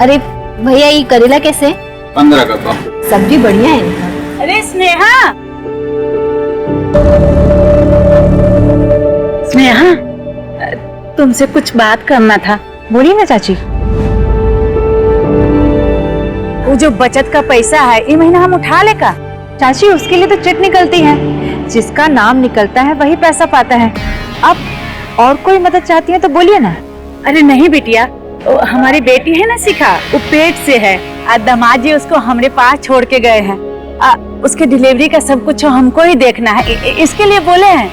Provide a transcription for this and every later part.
अरे भैया ये करेला कैसे? 15 का तो। सब्जी बढ़िया है इनका। अरे स्नेहा, स्नेहा, तुमसे कुछ बात करना था। बोलिए ना चाची। वो जो बचत का पैसा है ये महीना हम उठा लेगा। चाची उसके लिए तो चिट निकलती है, जिसका नाम निकलता है वही पैसा पाता है। अब और कोई मदद चाहती है तो बोलिए ना। अरे नहीं बिटिया, हमारी बेटी है ना शिखा, वो पेट से है। दामाद जी उसको हमारे पास छोड़ के गए हैं। उसके डिलीवरी का सब कुछ हमको ही देखना है, इसके लिए बोले हैं।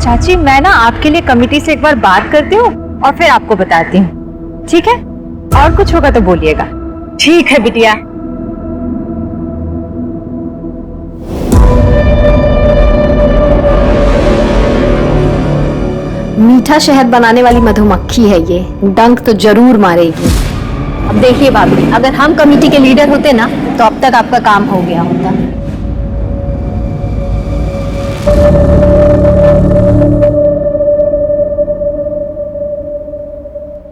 चाची मैं ना आपके लिए कमेटी से एक बार बात करती हूँ और फिर आपको बताती हूँ, ठीक है? और कुछ होगा तो बोलिएगा। ठीक है बिटिया। मीठा शहद बनाने वाली मधुमक्खी है ये, डंक तो जरूर मारेगी। अब देखिए भाभी, अगर हम कमेटी के लीडर होते ना तो अब तक आपका काम हो गया होता।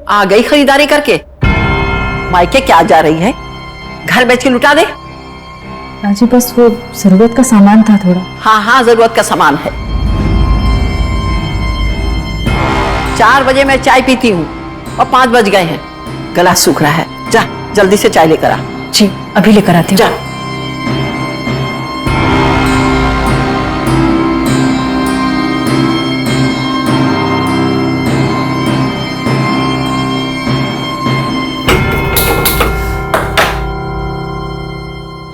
आ गई खरीदारी करके? मायके क्या जा रही है? घर बेच के लुटा दे। चाची बस वो जरूरत का सामान था थोड़ा। हाँ हाँ, जरूरत का सामान है। 4 बजे मैं चाय पीती हूँ और 5 बज गए हैं। गला सूख रहा है, जा जल्दी से चाय लेकर आ। जी अभी लेकर आती हूँ। जा।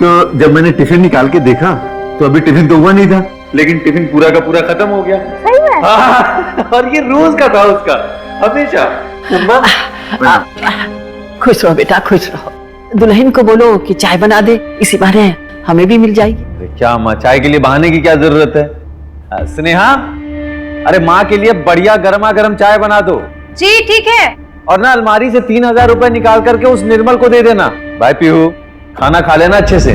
तो जब मैंने टिफिन निकाल के देखा तो अभी टिफिन तो हुआ नहीं था, लेकिन टिफिन पूरा का पूरा खत्म हो गया। सही में? और ये रोज का था उसका, हमेशा। खुश रहो बेटा, खुश रहो। दुल्हन को बोलो कि चाय बना दे, इसी बहाने हमें भी मिल जाएगी। क्या माँ, चाय के लिए बहाने की क्या जरूरत है? स्नेहा, अरे माँ के लिए बढ़िया गर्मा गर्म चाय बना दो। जी ठीक है। और ना अलमारी से 3000 रुपए निकाल करके उस निर्मल को दे देना। भाई पीहू, खाना खा लेना अच्छे से।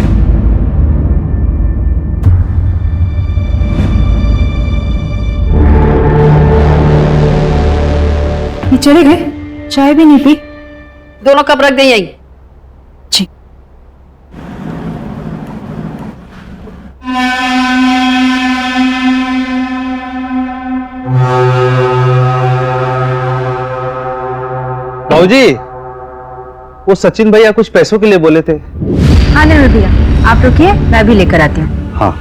ये चले गए, चाय भी नहीं पी। दोनों कप रख दें यही। जी। भाऊजी, वो सचिन भैया कुछ पैसों के लिए बोले थे। हाँ नहीं भैया, आप रुकिए, मैं भी लेकर आती हूँ। हाँ।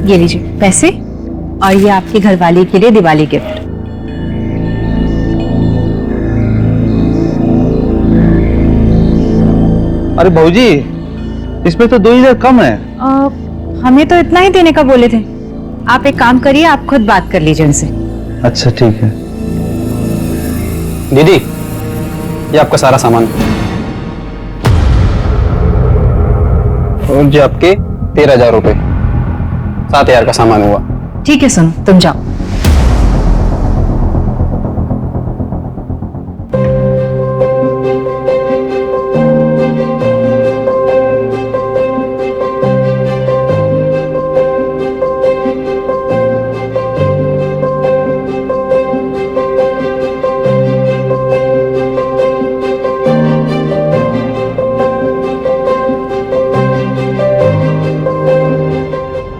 ये लीजिए पैसे, और ये आपकी घरवाली के लिए दिवाली गिफ्ट। अरे भाऊजी, इसमें तो 2000 कम है। हमें तो इतना ही देने का बोले थे। आप एक काम करिए, आप खुद बात कर लीजिए उनसे। अच्छा ठीक है। दीदी, ये आपका सारा सामान और ये आपके 13,000 रुपए, 7,000 का सामान हुआ। ठीक है सुनो, तुम जाओ।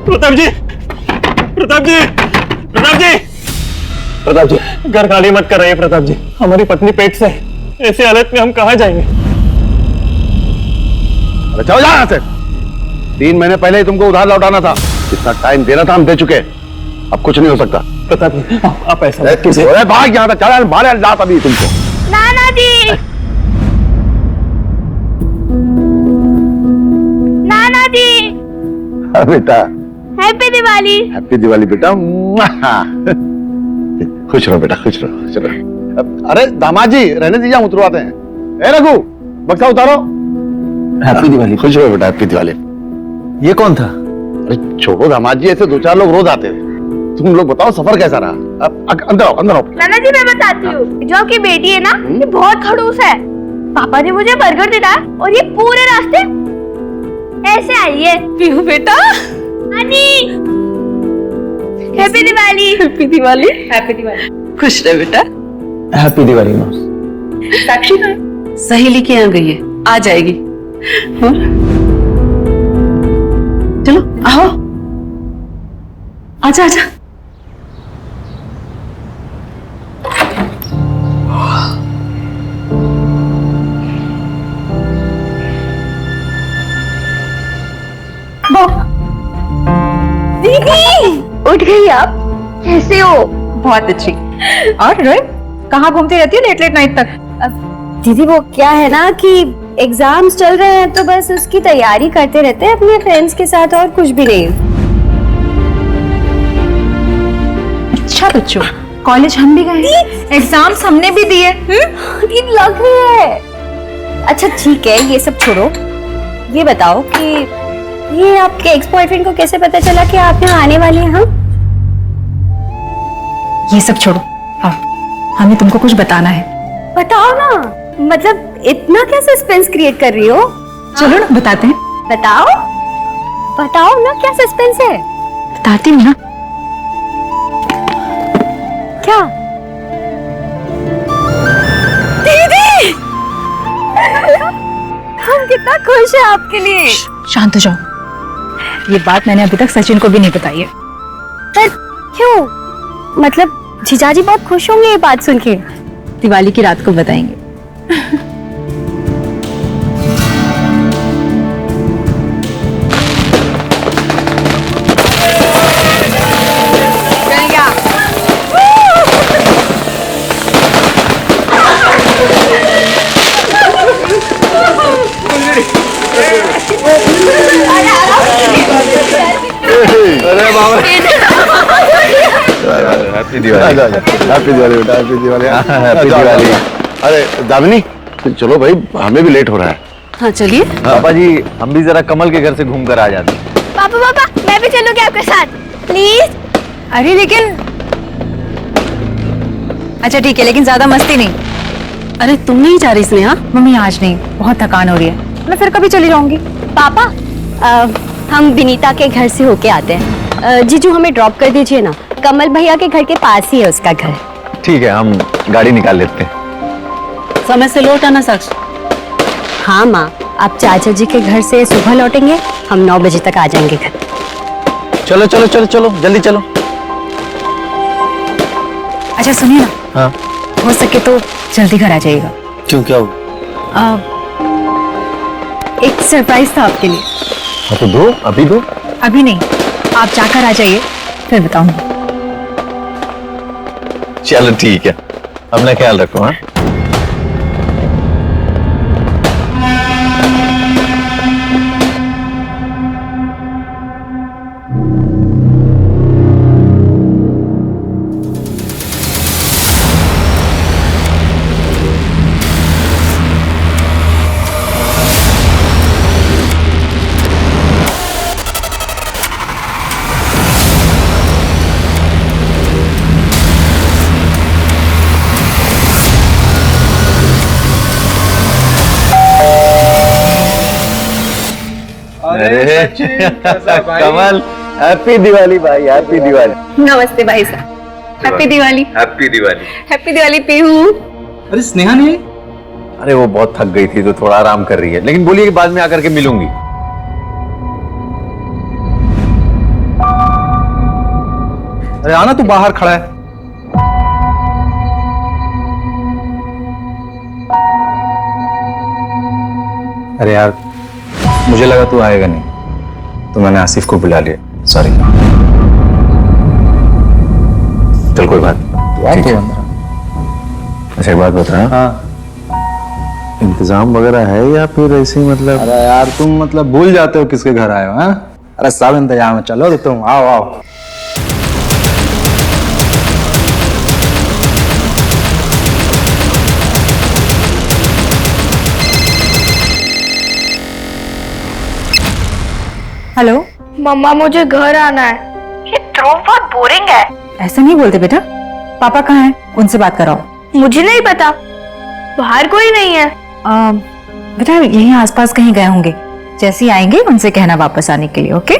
प्रताप जी, प्रताप जी, प्रताप जी, प्रताप जी, घर खाली मत कर रही है प्रताप जी। हमारी पत्नी पेट से है। ऐसी हालत में हम कहाँ जाएंगे? अरे जाओ यहाँ से। 3 महीने पहले ही तुमको उधार लौटाना था। जितना टाइम देना था हम दे चुके। अब कुछ नहीं हो सकता। प्रताप जी, आप ऐसा मत कीजिए। अरे भाग यहाँ से, चला बाहर जाता अभी तुमको। नाना जी, नाना जी, बेटा हैप्पी दिवाली। हैप्पी दिवाली बेटा। खुश रहो बेटा, खुश रहो, खुश रहो। अरे दामाद जी, रहने दीजिए, हम उतरवाते हैं। ए रघु, बक्सा उतारो। हैप्पी दिवाली। खुश रहो बेटा, हैप्पी दिवाली। ये कौन था? अरे छोड़ो दामाद जी, ऐसे 2-4 लोग रोज आते हैं। तुम लोग बताओ सफर कैसा रहा? अब अंदर आओ, अंदर आओ। नाना जी मैं बताती हूँ, जो आपकी बेटी है ना, ये बहुत खड़ूस है। पापा ने मुझे बर्गर दिलाया और ये पूरे रास्ते ऐसे आई है। पीहू बेटा, नानी, happy Diwali. Happy Diwali. Happy Diwali. खुश रहे बेटा। हैप्पी दिवाली माँ। साक्षी कहाँ? सहेली के यहाँ गई है, आ जाएगी। हाँ? चलो आओ, आजा आजा। दीदी, उठ गई आप? कैसे हो? बहुत अच्छी। और रोहित, कहाँ घूमती रहती है लेट लेट नाइट तक? दीदी वो क्या है ना कि एग्जाम्स चल रहे हैं तो बस उसकी तैयारी करते रहते हैं अपने फ्रेंड्स के साथ, और कुछ भी नहीं। अच्छा बच्चों, कॉलेज हम भी गए, एग्जाम्स हमने भी दिए। दीदी लग रही है। अच्छा ठीक है, ये सब छोड़ो, ये बताओ कि ये आपके एक्स बॉयफ्रेंड को कैसे पता चला कि आप यहाँ आने वाली हैं? ये सब छोड़ो, आओ, हमें तुमको कुछ बताना है। बताओ ना, मतलब इतना क्या सस्पेंस क्रिएट कर रही हो? चलो ना बताते हैं। बताओ बताओ ना, क्या सस्पेंस है? बताती हूँ ना। क्या? दीदी, हम कितना खुश हैं आपके लिए। शांत हो जाओ, ये बात मैंने अभी तक सचिन को भी नहीं बताई है। पर क्यों? मतलब जीजाजी बहुत खुश होंगे ये बात सुन के। दिवाली की रात को बताएंगे। अरे बाबा, हैप्पी दिवाली। हैप्पी दिवाली बेटा, हैप्पी दिवाली। हैप्पी दिवाली। अरे दामिनी, चलो भाई, हमें भी लेट हो रहा है। हाँ चलिए। पापा जी, हम भी जरा कमल के घर से घूम कर आ जाते हैं। पापा पापा, मैं भी चलूंगी आपके साथ, प्लीज। अरे लेकिन अच्छा ठीक है, लेकिन ज्यादा मस्ती नहीं। अरे तुम नहीं जा रही स्नेहा? मम्मी आज नहीं, बहुत थकान हो रही है, मैं फिर कभी चली जाऊंगी। पापा, हम विनीता के घर से होके आते हैं। जीजू हमें ड्रॉप कर दीजिए ना, कमल भैया के घर के पास ही है उसका घर। ठीक है, हम गाड़ी निकाल लेते हैं। समय से लौट आना साक्षी। हाँ माँ, आप चाचा जी के घर से सुबह लौटेंगे, हम 9 बजे तक आ जाएंगे घर। चलो चलो चलो चलो, जल्दी चलो। अच्छा सुनिए ना, हाँ, हो सके तो जल्दी घर आ जाइएगा। क्यों, क्या हुआ? एक सरप्राइज था आपके लिए। हाँ तो दो, अभी दो। अभी नहीं, आप जाकर आ जाइए, फिर बताऊंगी। चलो ठीक है, अपना ख्याल रखो। हाँ, कमल, हैप्पी दिवाली भाई, हैप्पी दिवाली। नमस्ते भाई साहब, happy Diwali. Happy Diwali. Happy Diwali Pihu. अरे स्नेहा नहीं? अरे वो बहुत थक गई थी तो थोड़ा आराम कर रही है, लेकिन बोलिए कि बाद में आकर के मिलूंगी। अरे आना, तू बाहर खड़ा है। अरे यार, मुझे लगा तू आएगा नहीं, तो मैंने आसिफ को बुला लिया, सॉरी। चल कोई बात नहीं। अच्छा एक बात बता, हाँ, इंतजाम वगैरह है या फिर ऐसे ही मतलब? अरे यार तुम मतलब भूल जाते हो किसके घर आए हो? हाँ, अरे सब इंतजाम है, चलो तो तुम आओ आओ। हेलो मम्मा, मुझे घर आना है। ये ध्रुव बहुत बोरिंग है। ऐसा नहीं बोलते बेटा, पापा कहाँ हैं? उनसे बात कराओ। मुझे नहीं पता, बाहर कोई नहीं है। बेटा यहीं आसपास कहीं गए होंगे, जैसे ही आएंगे उनसे कहना वापस आने के लिए। ओके?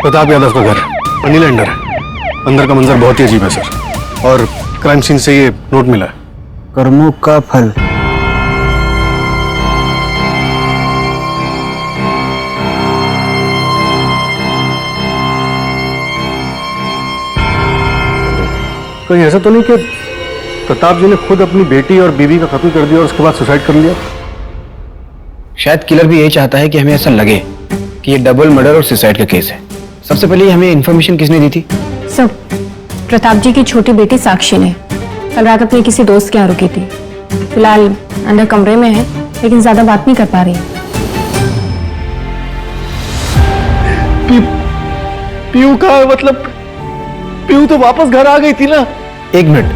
प्रताप यादव का घर मनी लैंडर है। अंदर का मंजर बहुत ही अजीब है सर, और क्राइम सीन से ये नोट मिला है। कर्मों का फल। कहीं ऐसा तो नहीं कि प्रताप जी ने खुद अपनी बेटी और बीवी का कत्ल कर दिया और उसके बाद सुसाइड कर लिया? शायद किलर भी यही चाहता है कि हमें ऐसा लगे कि ये डबल मर्डर और सुसाइड का केस है। सबसे पहले हमें इन्फॉर्मेशन किसने दी थी? सर, प्रताप जी की छोटी बेटी साक्षी ने कल रात अपने किसी दोस्त के यहाँ रुकी थी। फिलहाल अंदर कमरे में है, लेकिन ज्यादा बात नहीं कर पा रही। पीयू का मतलब, पीयू तो वापस घर आ गई थी ना? एक मिनट,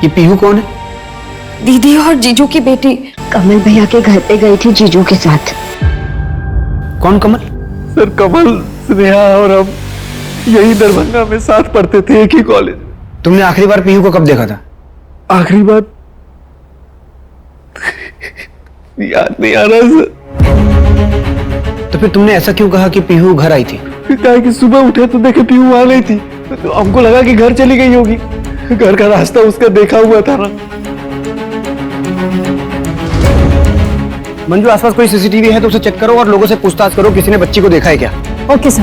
ये पीहू कौन है? दीदी और जीजू की बेटी कमल भैया के घर पे गई थी जीजू के साथ। कौन कमल? सर कमल, स्नेहा और हम यही दरभंगा में साथ पढ़ते थे, एक ही कॉलेज। तुमने आखिरी बार पीहू को कब देखा था? आखिरी बार याद नहीं आ रहा सर। तो फिर तुमने ऐसा क्यों कहा कि पीहू घर आई थी? कहा कि सुबह उठे तो देखे पीहू वहां नहीं थी, तो हमको लगा कि घर चली गई होगी। घर का रास्ता उसका देखा हुआ था ना। मंजू, आसपास कोई सीसीटीवी है तो उसे चेक करो और लोगों से पूछताछ करो, किसी ने बच्ची को देखा है क्या? Okay sir.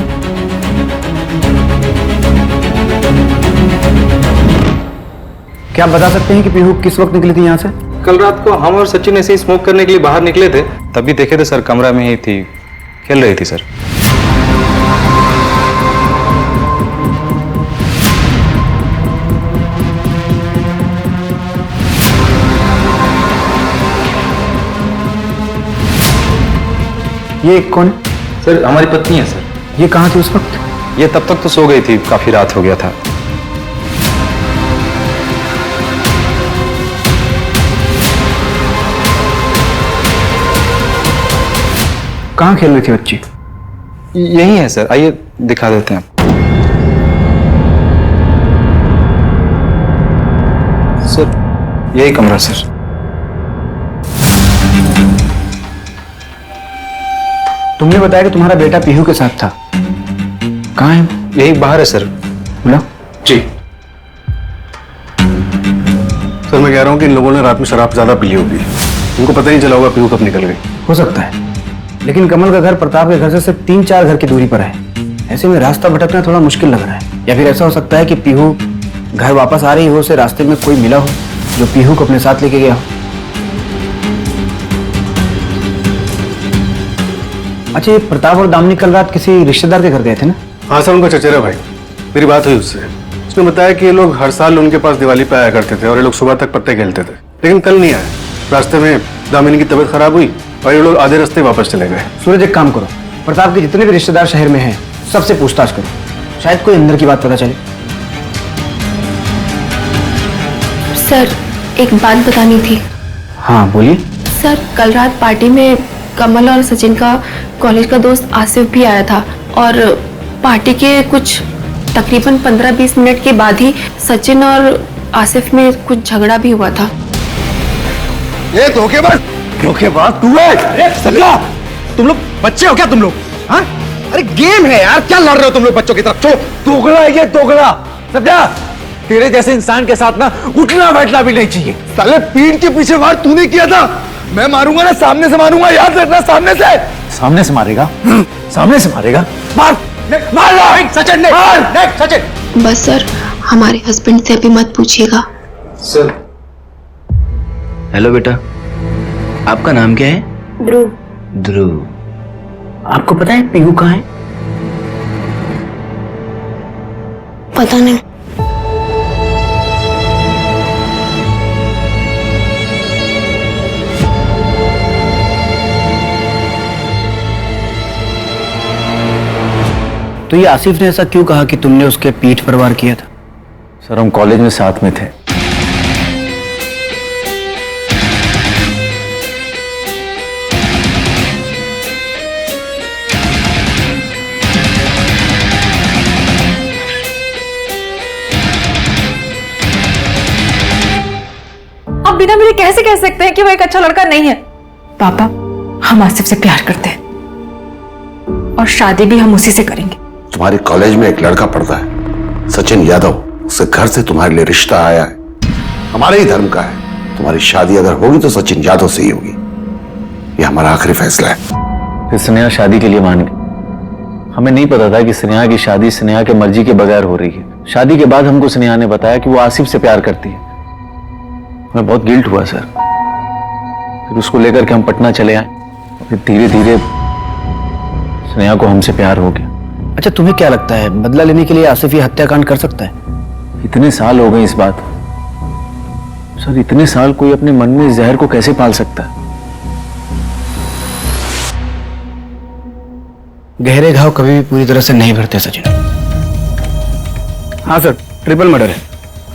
क्या आप बता सकते हैं कि पीहू किस वक्त निकली थी यहाँ से? कल रात को हम और सचिन ऐसे ही स्मोक करने के लिए बाहर निकले थे, तभी देखे थे सर, कमरा में ही थी, खेल रही थी सर। ये कौन है? सर हमारी पत्नी है सर। ये कहाँ थी उस वक्त? ये तब तक तो सो गई थी, काफी रात हो गया था। कहाँ खेल रही थी बच्ची? यही है सर, आइए दिखा देते हैं। सर यही कमरा सर। तुमने बताया कि तुम्हारा बेटा पीहू के साथ था, कहाँ है? यही बाहर है सर। बुला। जी सर मैं कह रहा हूँ कि इन लोगों ने रात में शराब ज्यादा पी ली होगी, उनको पता नहीं चला होगा पीहू कब निकल गई। हो सकता है, लेकिन कमल का घर प्रताप के घर से सिर्फ 3-4 घर की दूरी पर है। ऐसे में रास्ता भटकना थोड़ा मुश्किल लग रहा है। या फिर ऐसा हो सकता है कि पीहू घर वापस आ रही हो, उसे रास्ते में कोई मिला हो जो पीहू को अपने साथ लेके गया हो। अच्छा, ये प्रताप और दामिनी कल रात किसी रिश्तेदार के घर गए थे ना? हाँ सर, उनका चचेरा भाई। मेरी बात हुई उससे, उसने बताया कि ये लोग हर साल उनके पास दिवाली पे आया करते थे और ये लोग सुबह तक पत्ते खेलते थे, लेकिन कल नहीं आए। रास्ते में दामिनी की तबीयत खराब हुई और ये लोग आधे रास्ते वापस चले गए। सूरज, एक काम करो, प्रताप के जितने भी रिश्तेदार शहर में हैं सबसे पूछताछ करो, शायद कोई अंदर की बात पता चले। सर एक बात बतानी थी। हाँ बोलिए। सर कल रात पार्टी में कमल और सचिन का कॉलेज का दोस्त आसिफ भी आया था, और पार्टी के कुछ तकरीबन 15-20 मिनट के बाद ही सचिन और आसिफ में कुछ झगड़ा भी हुआ था। ये धोखेबाज तू है? अरे सजा, तुम लोग बच्चे हो क्या तुम लोग? हाँ? अरे गेम है यार, क्या लड़ रहे हो तुम लोग बच्चों की तरफ? छोड़ो। दोगला है ये, दोगला। सजा, तेरे जैसे इंसान के साथ ना उठना बैठना भी नहीं चाहिए। साले पीठ के पीछे वार तूने किया था, मैं मारूंगा ना सामने से मारूंगा, याद रखना। सामने से। सामने से मारेगा? सामने से मारेगा? मार मार सचिन ने, मार सचिन। बस सर हमारे हस्बैंड से अभी मत पूछिएगा। सर। हेलो बेटा, आपका नाम क्या है? ध्रुव। ध्रुव। आपको पता है पीहू कहाँ है? पता नहीं। तो ये आसिफ ने ऐसा क्यों कहा कि तुमने उसके पीठ पर वार किया था? सर हम कॉलेज में साथ में थे। आप बिना मेरे कैसे कह सकते हैं कि वो एक अच्छा लड़का नहीं है? पापा, हम आसिफ से प्यार करते हैं और शादी भी हम उसी से करेंगे। तुम्हारे कॉलेज में एक लड़का पढ़ता है, सचिन यादव। उसके घर से तुम्हारे लिए रिश्ता आया है, हमारे ही धर्म का है। तुम्हारी शादी अगर होगी तो सचिन यादव से ही होगी, यह हमारा आखिरी फैसला है। फिर स्नेहा शादी के लिए मान गई। हमें नहीं पता था कि स्नेहा की शादी स्नेहा के मर्जी के बगैर हो रही है। शादी के बाद हमको स्नेहा ने बताया कि वो आसिफ से प्यार करती है। मैं बहुत गिल्ट हुआ सर। फिर उसको लेकर के हम पटना चले आए। फिर धीरे धीरे स्नेहा को हमसे प्यार हो गया। अच्छा, तुम्हें क्या लगता है बदला लेने के लिए आसिफ ये हत्याकांड कर सकता है? इतने साल हो गए इस बात सर, इतने साल कोई अपने मन में इस जहर को कैसे पाल सकता है? गहरे घाव कभी भी पूरी तरह से नहीं भरते सचिन। हाँ सर, ट्रिपल मर्डर है,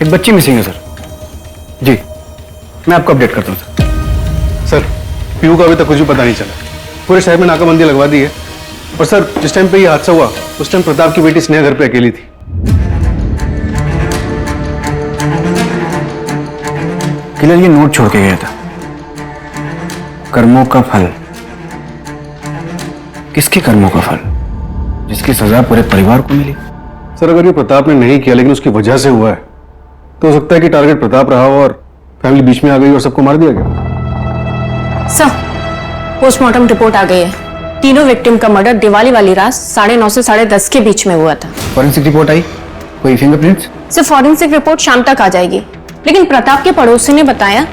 एक बच्ची मिसिंग है सर। जी, मैं आपको अपडेट करता हूँ सर, पीयू का अभी तक कुछ भी पता नहीं चला। पूरे शहर में नाकाबंदी लगवा दी है। और सर, जिस टाइम पे ये हादसा हुआ उस टाइम प्रताप की बेटी स्नेहा घर पे अकेली थी। किलर ये नोट छोड़ के गया था, कर्मों का फल। किसके कर्मों का फल? जिसकी सजा पूरे परिवार को मिली। सर, अगर ये प्रताप ने नहीं किया लेकिन उसकी वजह से हुआ है तो हो सकता है कि टारगेट प्रताप रहा हो और फैमिली बीच में आ गई और सबको मार दिया गया। सर, पोस्टमार्टम रिपोर्ट आ गई है। तीनों विक्टिम का मर्डर दिवाली वाली रात 9:30 से 10:30 के बीच में हुआ था। फॉरेंसिक रिपोर्ट आई? कोई फिंगरप्रिंट्स? सर, फॉरेंसिक रिपोर्ट शाम तक आ जाएगी, लेकिन प्रताप के पड़ोसी ने बताया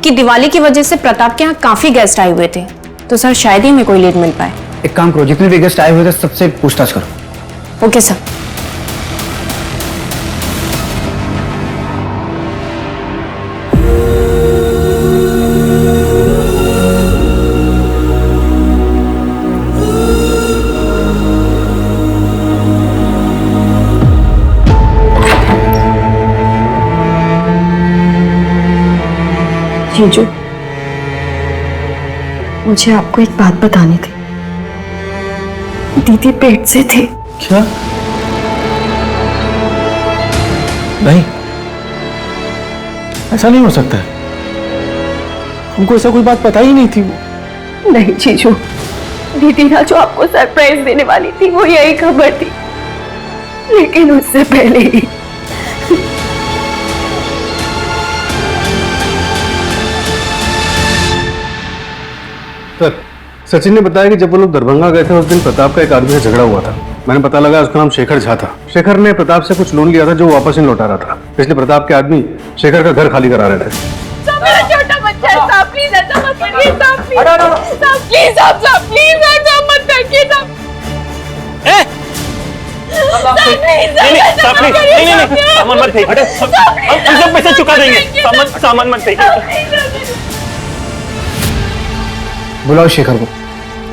कि दिवाली की वजह से प्रताप के यहाँ काफी गेस्ट आए हुए थे, तो सर शायद ही हमें कोई लीड मिल पाए। एक काम करो, जितने भी गेस्ट आए हुए थे सबसे पूछताछ करो। Okay sir. जीजू, मुझे आपको एक बात बतानी थी। दीदी पेट से थे। क्या? नहीं, ऐसा नहीं हो सकता है। हमको ऐसा कोई बात पता ही नहीं थी। वो नहीं जीजू, दीदी ना जो आपको सरप्राइज देने वाली थी वो यही खबर थी, लेकिन उससे पहले ही। सर, सचिन ने बताया कि जब वो लोग दरभंगा गए थे उस दिन प्रताप का एक आदमी से झगड़ा हुआ था। मैंने पता लगा उसका नाम शेखर झा था। शेखर ने प्रताप से कुछ लोन लिया था जो वो वापस नहीं लौटा रहा था, इसलिए प्रताप के आदमी शेखर का घर खाली करा रहे थे। मेरा छोटा बच्चा है, साहब प्लीज ऐसा मत करिए, साहब प्लीज, साहब प्लीज, साहब प्लीज ऐसा मत करिए, साहब सामान मत फेंक, हम सब पैसा चुका देंगे। सामान मत फेंक। बुलाओ शेखर को।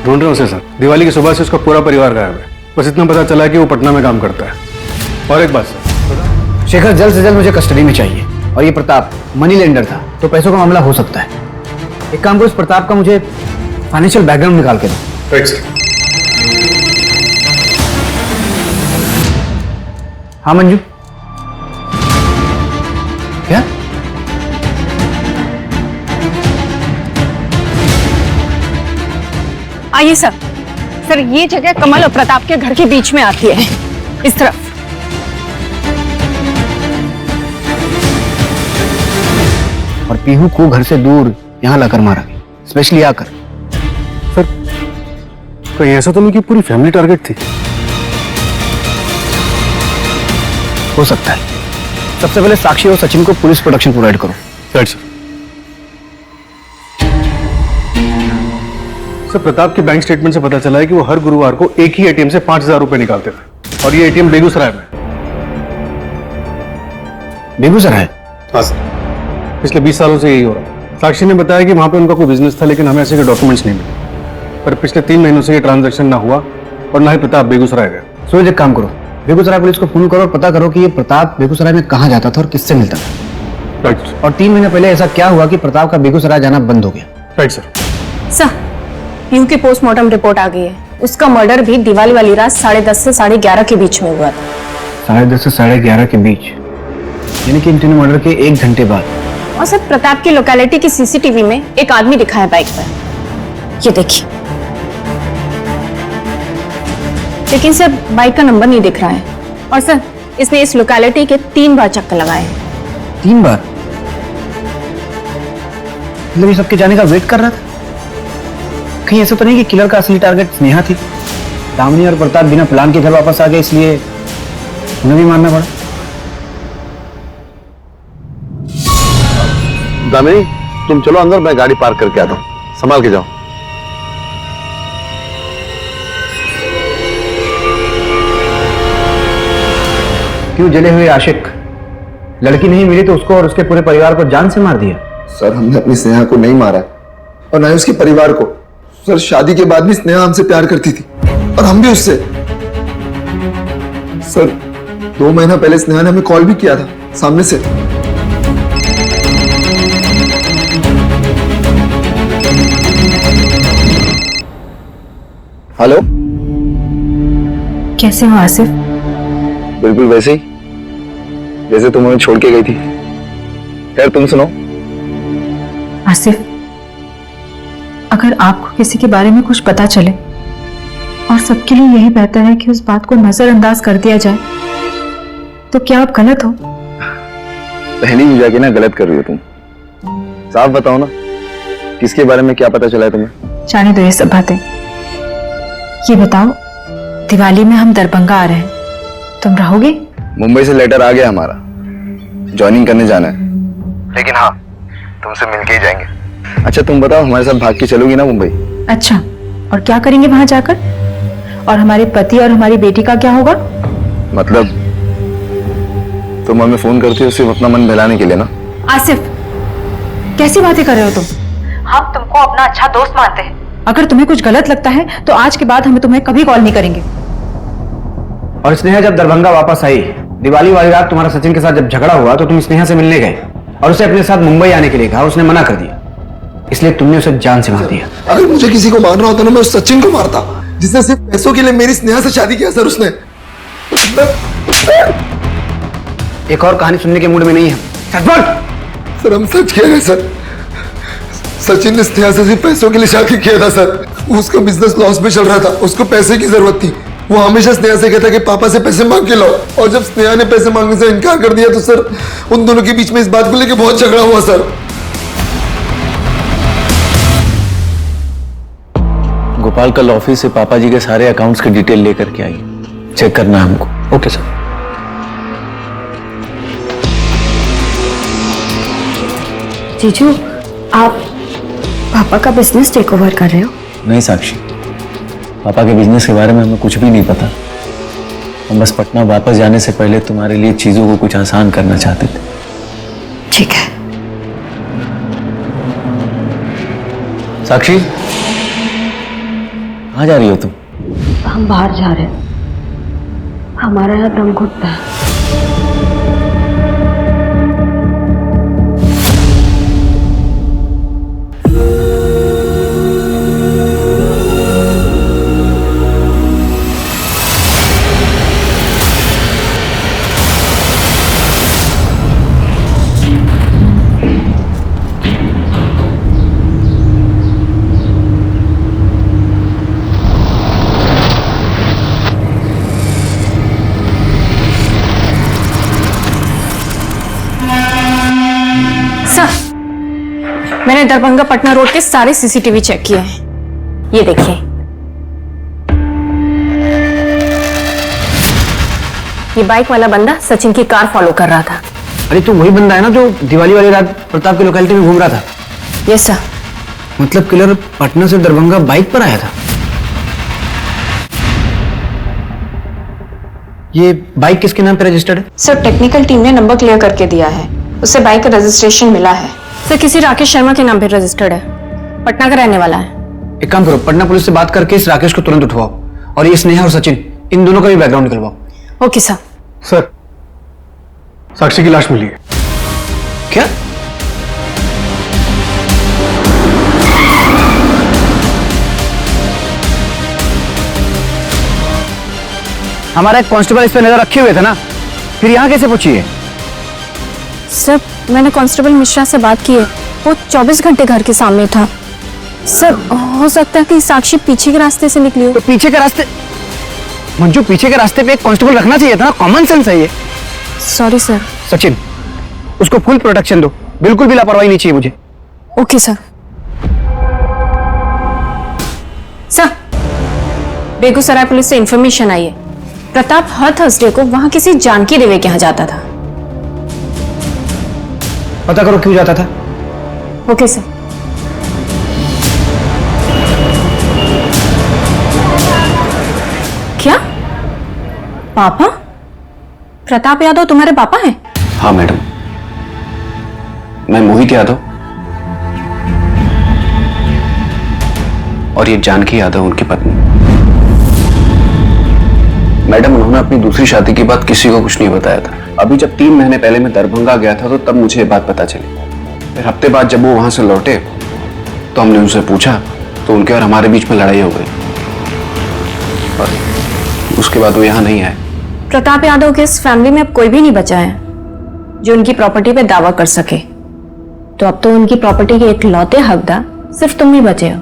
ढूंढ रहे हो उसे सर। दिवाली की सुबह से उसका पूरा परिवार गायब है। बस इतना पता चला कि वो पटना में काम करता है। और एक बात सर, शेखर जल्द से जल्द मुझे कस्टडी में चाहिए। और ये प्रताप मनी लेंडर था, तो पैसों का मामला हो सकता है। एक काम करो, इस प्रताप का मुझे फाइनेंशियल बैकग्राउंड निकाल के दो। Right sir. हाँ मंजू, क्या? आइए सर। सर, ये जगह कमल और प्रताप के घर के बीच में आती है, इस तरफ। और पीहू को घर से दूर यहाँ लाकर मारा गया, स्पेशली आकर। सर, कहीं ऐसा तो नहीं कि पूरी फैमिली टारगेट थी? हो सकता है। सबसे पहले साक्षी और सचिन को पुलिस प्रोटेक्शन प्रोवाइड करो। Right sir. सर, प्रताप के बैंक स्टेटमेंट से पता चला है कि वो हर गुरुवार को एक ही एटीएम से 5,000 रुपए निकालते थे, और ये एटीएम बेगूसराय में। बेगूसराय? हाँ सर, पिछले 20 सालों से यही हो रहा है। साक्षी ने बताया कि वहां पे उनका कोई बिजनेस था, लेकिन हमें ऐसे के डॉक्यूमेंट्स नहीं मिले। पर पिछले 3 महीनों से ये ट्रांजैक्शन ना हुआ और ना ही प्रताप बेगूसराय गया। सूरज, एक काम करो, बेगूसराय पुलिस को फोन करो और पता करो कि ये प्रताप बेगूसराय में कहाँ जाता था और किससे मिलता था। राइट। और 3 महीने पहले ऐसा क्या हुआ कि प्रताप का बेगूसराय जाना बंद हो गया। Right sir. सर, पीहू की पोस्टमार्टम रिपोर्ट आ गई है। उसका मर्डर भी दिवाली वाली रात 10:30 से 11:30 के बीच में हुआ था। 10:30 से 11:30 के बीच, यानी कि इन तीनों मर्डर के 1 घंटे बाद। और सर, प्रताप की लोकेलिटी की सीसीटीवी में एक आदमी दिखा है बाइक पर, ये देखिए। लेकिन सर, बाइक का नंबर नहीं दिख रहा है। और सर, इसने इस लोकेलिटी के 3 बार चक्कर लगाए हैं। 3 बार? मतलब ये सबके जाने का वेट कर रहा था? कहीं ऐसा तो नहीं कि किलर का असली टारगेट स्नेहा थी? दामिनी और प्रताप बिना प्लान के घर वापस आ गए, इसलिए उन्हें भी मारना पड़ा। दामिनी, तुम चलो अंदर, मैं गाड़ी पार्क करके आता हूं, संभाल के जाओ। क्यों जले हुए आशिक? लड़की नहीं मिली तो उसको और उसके पूरे परिवार को जान से मार दिया? सर, हमने अपनी स्नेहा को नहीं मारा और ना ही उसके परिवार को। सर, शादी के बाद भी स्नेहा हमसे प्यार करती थी और हम भी उससे। सर, 2 महीना पहले स्नेहा ने हमें कॉल भी किया था सामने से। हेलो, कैसे हो आसिफ? बिल्कुल वैसे ही जैसे तुम हमें छोड़ के गई थी। खैर, तुम सुनो। आसिफ, अगर आपको किसी के बारे में कुछ पता चले और सबके लिए यही बेहतर है कि उस बात को नजरअंदाज कर दिया जाए, तो क्या आप गलत हो? पहली भी जाके ना गलत कर रही हो तुम। साफ बताओ ना, किसके बारे में क्या पता चला है तुम्हें? जाने दो ये सब बातें। ये बताओ, दिवाली में हम दरभंगा आ रहे हैं, तुम रहोगे? मुंबई से लेटर आ गया हमारा, ज्वाइनिंग करने जाना है। लेकिन हाँ, तुमसे मिलके ही जाएंगे। अच्छा, तुम बताओ, हमारे साथ भाग के चलोगी ना मुंबई? अच्छा, और क्या करेंगे वहां जाकर? और हमारे पति और हमारी बेटी का क्या होगा? मतलब तुम हमें फोन करती हो सिर्फ अपना मन बहलाने के लिए ना? आसिफ, कैसी बातें कर रहे हो तुम? हम तुमको अपना अच्छा दोस्त मानते हैं। अगर तुम्हें कुछ गलत लगता है तो आज के बाद हम तुम्हें कभी कॉल नहीं करेंगे। और स्नेहा जब दरभंगा वापस आई, दिवाली वाली रात तुम्हारा सचिन के साथ जब झगड़ा हुआ तो तुम स्नेहा से मिलने गए और उसे अपने साथ मुंबई आने के लिए कहा। उसने मना कर दिया, इसलिए तुमने उसे जान से मार दिया। अगर मुझे किसी को मारना होता ना, मैं उस सचिन को मारता जिसने सिर्फ पैसों के लिए मेरी स्नेहा से शादी किया। सर, उसने एक और कहानी सुनने के मूड में नहीं है। सच बोल। सर, हम सच कह रहे हैं सर। सचिन ने स्नेहा से सिर्फ पैसों के लिए शादी किया था सर। उसका बिजनेस लॉस में चल रहा था, उसको पैसे की जरूरत थी। वो हमेशा स्नेहा से कहता कि पापा से पैसे मांग के लाओ, और जब स्नेहा ने पैसे मांगने से इनकार कर दिया तो सर, उन दोनों के बीच में इस बात को लेकर बहुत झगड़ा हुआ सर। गोपाल कल ऑफिस से पापा जी के सारे अकाउंट्स के डिटेल लेकर के आई, चेक करना है हमको। Okay sir. जीजू, आप पापा का बिजनेस टेक ओवर कर रहे हो? नहीं साक्षी, पापा के बिजनेस के बारे में हमें कुछ भी नहीं पता। हम बस पटना वापस जाने से पहले तुम्हारे लिए चीजों को कुछ आसान करना चाहते थे। ठीक है। साक्षी, कहाँ जा रही हो तुम? हम बाहर जा रहे हैं, हमारा यहाँ दम घुटता है। मैंने दरभंगा पटना रोड के सारे सीसीटीवी चेक किए हैं, ये देखिए। ये बाइक वाला बंदा सचिन की कार फॉलो कर रहा था। अरे तो वही बंदा है ना जो दिवाली वाली रात प्रताप की लोकेलिटी में घूम रहा था? Yes sir. मतलब किलर पटना से दरभंगा बाइक पर आया था? ये बाइक किसके नाम पे रजिस्टर्ड है? सर, टेक्निकल टीम ने नंबर क्लियर करके दिया है, उसे बाइक का रजिस्ट्रेशन मिला है। सर, किसी राकेश शर्मा के नाम पे रजिस्टर्ड है, पटना का रहने वाला है। एक काम करो, पटना पुलिस से बात करके इस राकेश को तुरंत उठवाओ और ये स्नेहा और सचिन, इन दोनों का भी बैकग्राउंड निकलवाओ। Okay sir. सर, साक्षी की लाश मिली है। क्या? हमारा एक कांस्टेबल इस पे नजर रखे हुए थे ना, फिर यहाँ कैसे पहुंची है? सर मैंने कांस्टेबल मिश्रा से बात की है, वो 24 घंटे घर के सामने था। सर हो सकता है कि साक्षी पीछे के रास्ते से निकली हो। तो पीछे के रास्ते, मंजू पीछे के रास्ते पे एक कांस्टेबल रखना चाहिए था ना, कॉमन सेंस है ये। Sorry sir. सचिन, उसको फुल प्रोटेक्शन दो, बिल्कुल भी लापरवाही नहीं चाहिए मुझे। Okay sir. Sir Begusarai police से इंफॉर्मेशन आई है, प्रताप हर थर्सडे को वहां किसी जानकी देवी के यहाँ जाता था। पता करो क्यों जाता था। Okay sir. क्या पापा? प्रताप यादव तुम्हारे पापा हैं? हाँ मैडम, मैं मोहित यादव और ये जानकी यादव उनकी पत्नी। मैडम, उन्होंने अपनी दूसरी शादी की बात किसी को कुछ नहीं बताया था। अभी जब 3 महीने पहले मैं दरभंगा गया था तो तब मुझे ये बात पता चली। फिर हफ्ते बाद जब वो वहां से लौटे तो हमने उनसे पूछा तो उनके और हमारे बीच में लड़ाई हो गई और उसके बाद वो यहाँ नहीं आए। प्रताप यादव के इस फैमिली में अब कोई भी नहीं बचा है जो उनकी प्रॉपर्टी पे दावा कर सके, तो अब तो उनकी प्रॉपर्टी के इकलौते हकदार सिर्फ तुम ही बचे हो,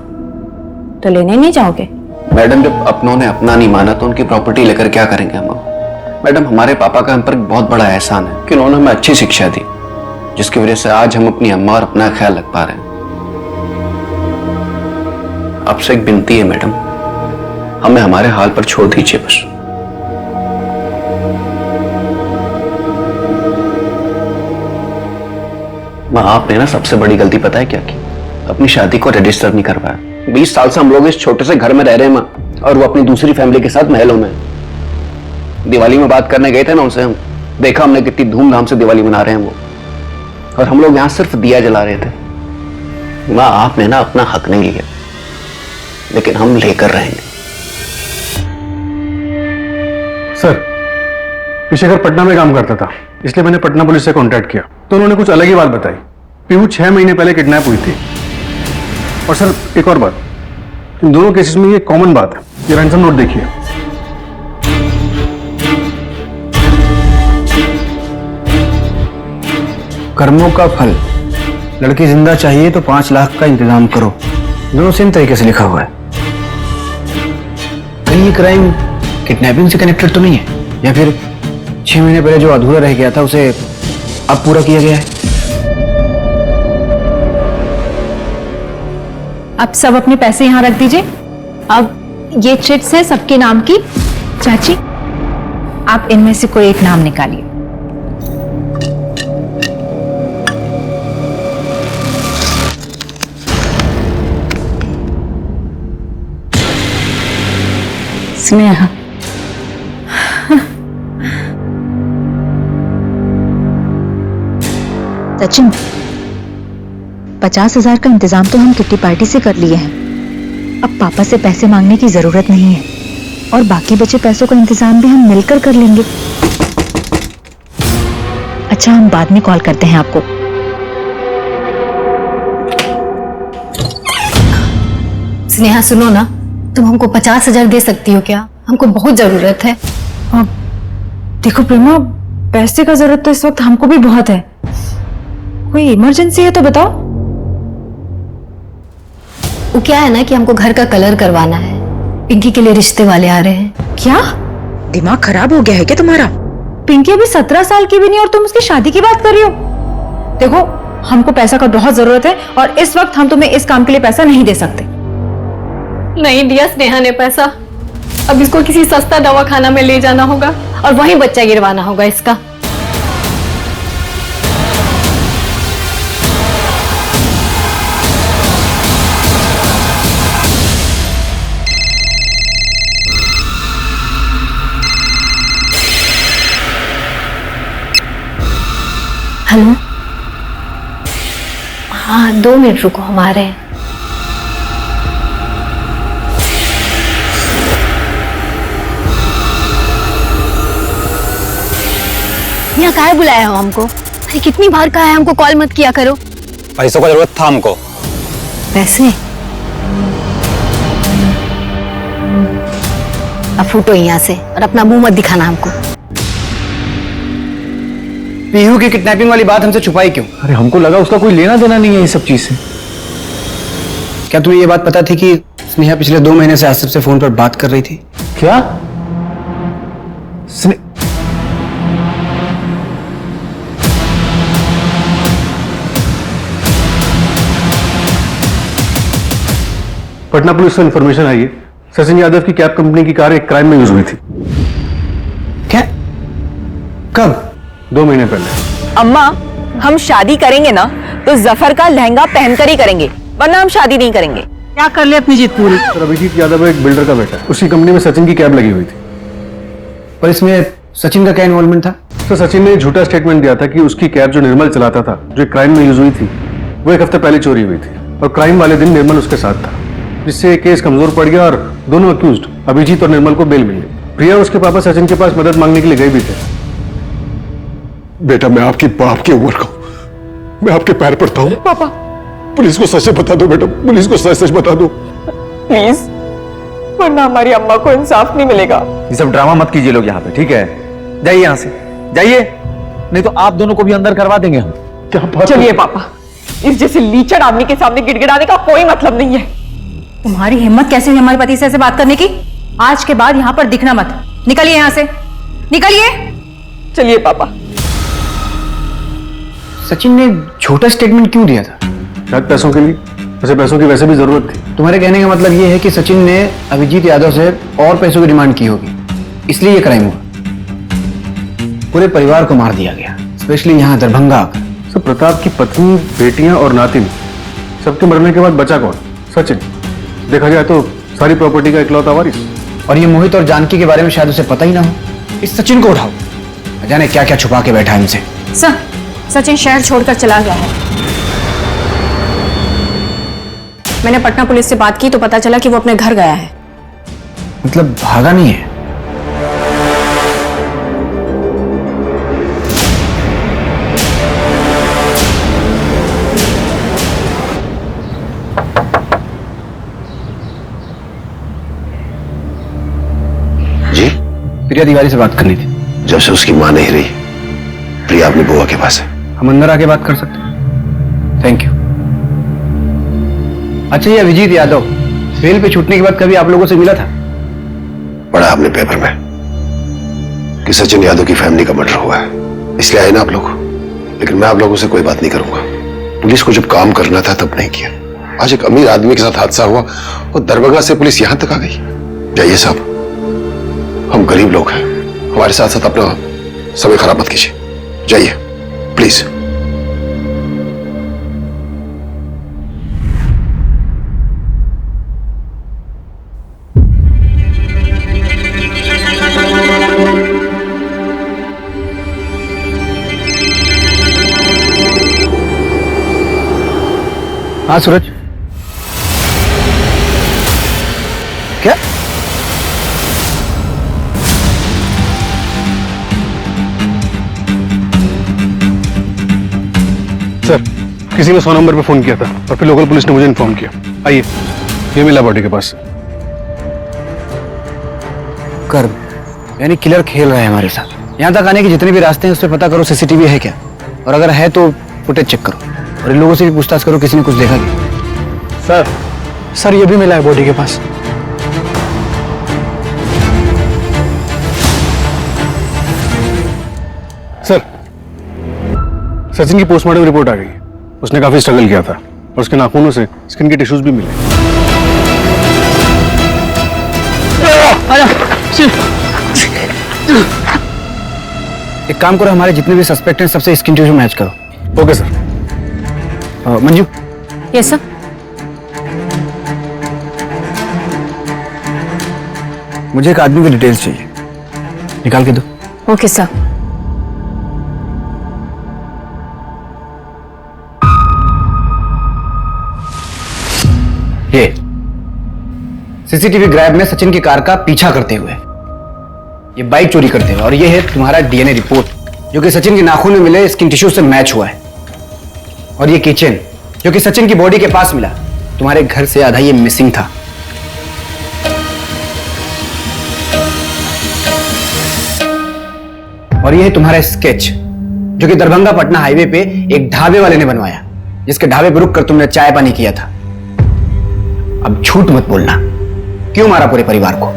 तो लेने नहीं जाओगे? मैडम, जब अपनों ने अपना नहीं माना तो उनकी प्रॉपर्टी लेकर क्या करेंगे हम? मैडम, हमारे पापा का हम पर बहुत बड़ा एहसान है कि उन्होंने हमें अच्छी शिक्षा दी, जिसकी वजह से आज हम अपनी अम्मा और अपना ख्याल रख पा रहे हैं। आपसे एक विनती है मैडम, हमें हमारे हाल पर छोड़ दीजिए बस। माँ, आपने ना सबसे बड़ी गलती पता है क्या की? अपनी शादी को रजिस्टर नहीं करवाया। 20 साल से हम लोग इस छोटे से घर में रह रहे हैं माँ, और वो अपनी दूसरी फैमिली के साथ महलों में। दिवाली में बात करने गए थे ना उनसे, हम देखा हमने कितनी धूमधाम से दिवाली मना रहे हैं वो, और हम लोग यहां सिर्फ दिया जला रहे थे। माँ, आपने ना अपना हक नहीं लिया, लेकिन हम लेकर रहेंगे। सर, शेखर पटना में काम करता था, इसलिए मैंने पटना पुलिस से कांटेक्ट किया तो उन्होंने कुछ अलग ही बात बताई। पीहू 6 महीने पहले किडनैप हुई थी। और सर, एक और बात, इन दोनों केसेस में ये कॉमन बात है। ये रैंसम नोट देखिए। कर्मों का फल, लड़की जिंदा चाहिए तो 5 लाख का इंतजाम करो। दोनों सेम तरीके से लिखा हुआ है। कहीं ये क्राइम किडनैपिंग से कनेक्टेड तो नहीं है, या फिर 6 महीने पहले जो अधूरा रह गया था उसे अब पूरा किया गया है? अब सब अपने पैसे यहाँ रख दीजिए। अब ये चिट्स है सबके नाम की। चाची, आप इनमें से कोई एक नाम निकालिए। स्नेहा, सचिन, 50,000 का इंतजाम तो हम किट्टी पार्टी से कर लिए हैं। अब पापा से पैसे मांगने की जरूरत नहीं है, और बाकी बचे पैसों का इंतजाम भी हम मिलकर कर लेंगे। अच्छा, हम बाद में कॉल करते हैं आपको। स्नेहा सुनो ना, तुम हमको 50,000 दे सकती हो क्या? हमको बहुत जरूरत है। देखो प्रेमा, पैसे का जरूरत तो इस वक्त हमको भी बहुत है। कोई इमरजेंसी है तो बताओ। वो क्या है ना कि हमको घर का कलर करवाना है, पिंकी के लिए रिश्ते वाले आ रहे हैं। क्या दिमाग खराब हो गया है क्या तुम्हारा? पिंकी अभी 17 साल की भी नहीं और तुम उसकी शादी की बात कर रही हो? देखो, हमको पैसा का बहुत जरूरत है और इस वक्त हम तुम्हें इस काम के लिए पैसा नहीं दे सकते। नहीं दिया स्नेहा ने पैसा। अब इसको किसी सस्ता दवाखाना में ले जाना होगा और वहीं बच्चा गिरवाना होगा इसका। हेलो, हाँ 2 मिनट रुको, हम आ रहे हैं। यहाँ काहे बुलाया हो हमको? अरे कितनी बार कहा है हमको कॉल मत किया करो। पैसों का जरूरत था हमको। पैसे? अब फूटो यहाँ से और अपना मुंह मत दिखाना हमको। पीहू की किडनैपिंग वाली बात हमसे छुपाई क्यों? अरे हमको लगा उसका कोई लेना देना नहीं है इस सब चीज से। क्या तुम्हें ये बात पता थी कि स्नेहा पिछले 2 महीने से आसिफ से फोन पर बात कर रही थी? क्या? पटना पुलिस से इंफॉर्मेशन आई है, सचिन यादव की कैब कंपनी की कार एक क्राइम में यूज हुई थी। क्या? कब? 2 महीने पहले। अम्मा, हम शादी करेंगे ना तो जफर का लहंगा पहनकर ही करेंगे, वरना हम शादी नहीं करेंगे। क्या कर ले अपनी जीत पूरी। सर, अभिजीत यादव एक बिल्डर का बेटा है, उसकी कंपनी में सचिन की कैब लगी हुई थी। पर इसमें सचिन का क्या इन्वॉल्वमेंट था? तो सचिन ने झूठा स्टेटमेंट दिया था कि उसकी कैब जो निर्मल चलाता था, जो क्राइम में यूज हुई थी, वो 1 हफ्ते पहले चोरी हुई थी और क्राइम वाले दिन निर्मल उसके साथ था, जिससे केस कमजोर पड़ गया और दोनों अक्यूज्ड अभिजीत और निर्मल को बेल मिल गई। प्रिया उसके पापा सचिन के पास मदद मांगने के लिए गए भी थे। बेटा, मैं आपकी बाप की उम्र का हूं, मैं आपके पैर पड़ता हूं। पापा पुलिस को सच बता दो बेटा, पुलिस को सच सच बता दो प्लीज, वरना हमारी अम्मा को इंसाफ नहीं मिलेगा। ये सब ड्रामा मत कीजिए लोग यहाँ पे, ठीक है? जाइए यहाँ से, जाइए, नहीं तो आप दोनों को भी अंदर करवा देंगे हम। क्या बात? चलिए पापा, इस जैसे लीचड़ आदमी के सामने गिड़गिड़ाने का कोई मतलब नहीं है। तुम्हारी हिम्मत कैसे हुई हमारे पति से ऐसे बात करने की? आज के बाद यहाँ पर दिखना मत। निकलिए यहाँ से, निकलिए। चलिए पापा। सचिन ने झूठा स्टेटमेंट क्यों दिया था? शायद पैसों के लिए, वैसे पैसों की वैसे भी जरूरत थी। तुम्हारे कहने का मतलब ये है कि सचिन ने अभिजीत यादव से और पैसों की डिमांड की होगी, इसलिए ये क्राइम हुआ। पूरे परिवार को मार दिया गया, स्पेशली यहाँ दरभंगा आकर। सर, प्रताप की पत्नी, बेटियां और नातिन, सबके मरने के बाद बचा कौन? सचिन। देखा जाए तो सारी प्रॉपर्टी का इकलौता वारिस। और ये मोहित और जानकी के बारे में शायद उसे पता ही ना हो। इस सचिन को उठाओ, न जाने क्या क्या छुपा के बैठा है इनसे। सर, सचिन शहर छोड़कर चला गया है। मैंने पटना पुलिस से बात की तो पता चला कि वो अपने घर गया है। मतलब भागा नहीं है? जी? प्रिया तिवारी से बात करनी थी। जब से उसकी मां नहीं रही, प्रिया अपनी बुआ के पास है। हम अंदर आके बात कर सकते हैं? Thank you. अच्छा, ये अभिजीत यादव बेल पे छूटने के बाद कभी आप लोगों से मिला था? पढ़ा आपने पेपर में कि सचिन यादव की फैमिली का मर्डर हुआ है, इसलिए आए ना आप लोग। लेकिन मैं आप लोगों से कोई बात नहीं करूंगा। पुलिस को जब काम करना था तब नहीं किया। आज एक अमीर आदमी के साथ हादसा हुआ और दरभंगा से पुलिस यहां तक आ गई। जाइए साहब, हम गरीब लोग हैं, हमारे साथ साथ अपना समय खराब मत कीजिए। जाइए प्लीज। हाँ सूरज, क्या? सर, किसी ने 100 नंबर पे फोन किया था और फिर लोकल पुलिस ने मुझे इन्फॉर्म किया। आइए, ये मिला बॉडी के पास। कर, यानी किलर खेल रहा है हमारे साथ। यहाँ तक आने के जितने भी रास्ते हैं उस पर पता करो सीसीटीवी है क्या, और अगर है तो फुटेज चेक करो, और इन लोगों से भी पूछताछ करो किसी ने कुछ देखा क्या। सर ये भी मिला है बॉडी के पास। सर, सचिन की पोस्टमार्टम रिपोर्ट आ गई। उसने काफी स्ट्रगल किया था और उसके नाखूनों से स्किन के टिश्यूज भी मिले। एक काम करो, हमारे जितने भी सस्पेक्ट हैं सबसे स्किन टिश्यू मैच करो। Okay sir. Manju. Yes sir. मुझे एक आदमी की डिटेल्स चाहिए, निकाल के दो। Okay sir. ये सीसीटीवी ग्रैब में सचिन की कार का पीछा करते हुए, ये बाइक चोरी करते हुए, और ये है तुम्हारा डीएनए रिपोर्ट। जो कि सचिन के नाखून में मिले स्किन टिश्यू से मैच हुआ है। और ये किचन जो कि सचिन की बॉडी के पास मिला, तुम्हारे घर से आधा ये मिसिंग था। और ये है तुम्हारा स्केच जो कि दरभंगा पटना हाईवे पे एक ढाबे वाले ने बनवाया, जिसके ढाबे पर रुककर तुमने चाय पानी किया था। अब झूठ मत बोलना, क्यों मारा पूरे परिवार को?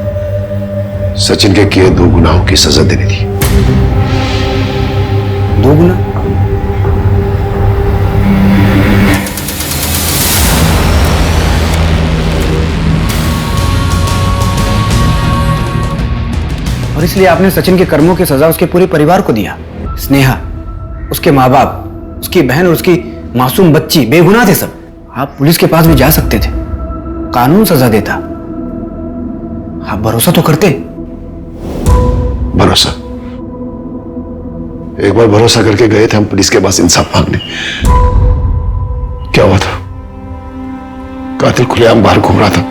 सचिन के किए 2 गुनाहों की सजा देनी थी। 2 गुना? और इसलिए आपने सचिन के कर्मों की सजा उसके पूरे परिवार को दिया। स्नेहा, उसके माँ बाप, उसकी बहन और उसकी मासूम बच्ची बेगुनाह थे सब। आप पुलिस के पास भी जा सकते थे, कानून सजा देता। आप भरोसा तो करते। भरोसा? एक बार भरोसा करके गए थे हम पुलिस के पास इंसाफ मांगने। क्या हुआ था? कातिल खुलेआम बाहर घूम रहा था।